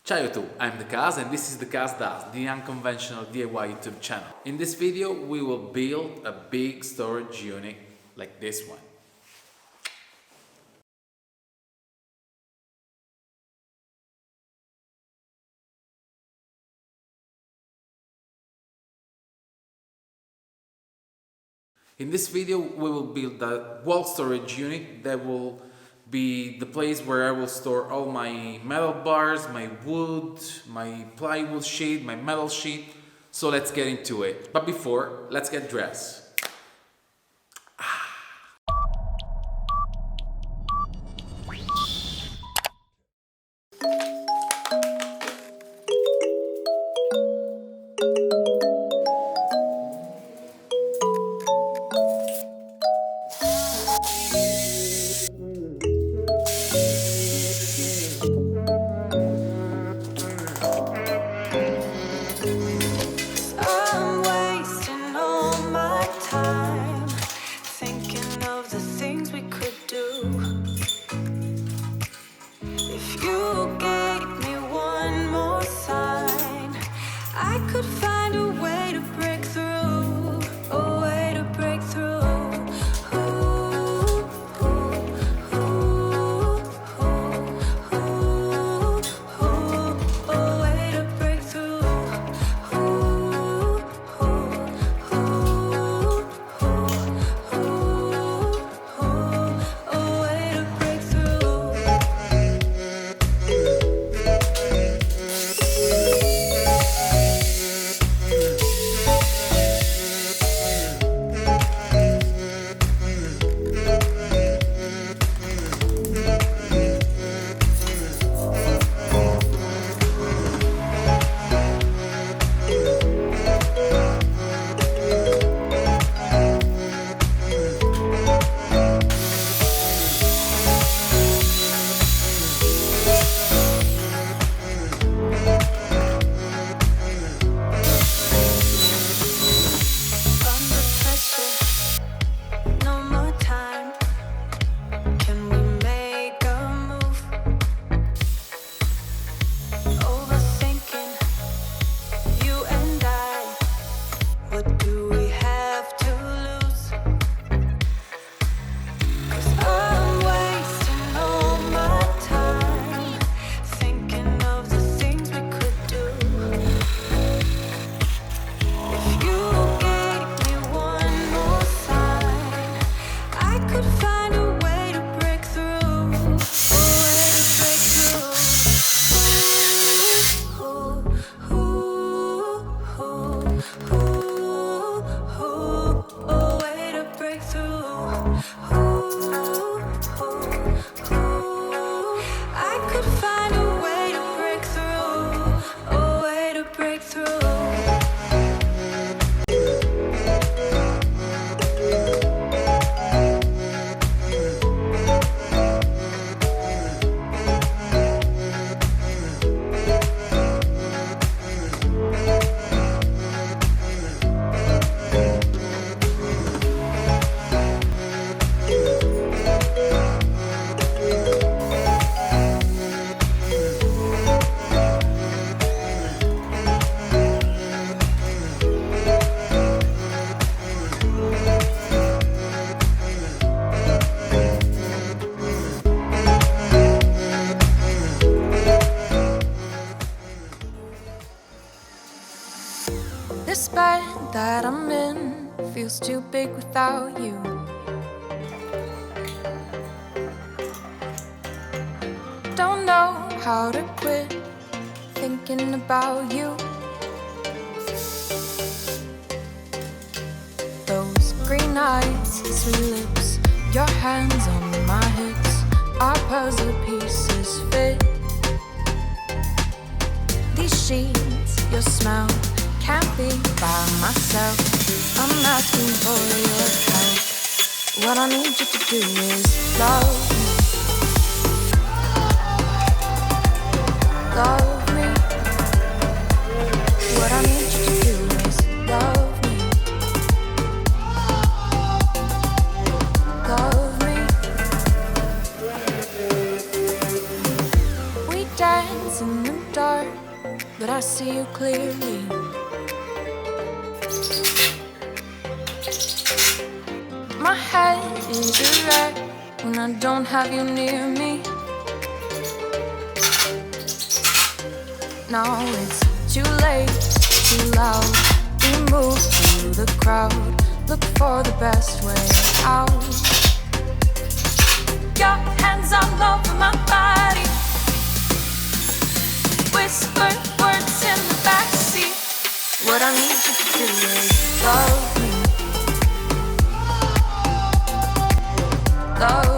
Ciao YouTube, I'm the Kaz and this is the Kaz Does, the unconventional DIY YouTube channel. In this video we will build a big storage unit like this one. In this video we will build a wall storage unit that will be the place where I will store all my metal bars, my wood, my plywood sheet, my metal sheet. So let's get into it. But before, let's get dressed. This bed that I'm in feels too big without you. Don't know how to quit thinking about you. Those green eyes, sweet lips, your hands on my hips, our puzzle pieces fit. These sheets, your smell, can't be by myself. I'm asking for your help. What I need you to do is love me. Love me. What I need you to do is love me. Love me. We dance in the dark. apart, but I see you clearly. My head is a wreck when I don't have you near me. Now it's too late, too loud. We move through the crowd, look for the best way out. Your hands all over my body, whisper words in the backseat. What I need you to do is love me, love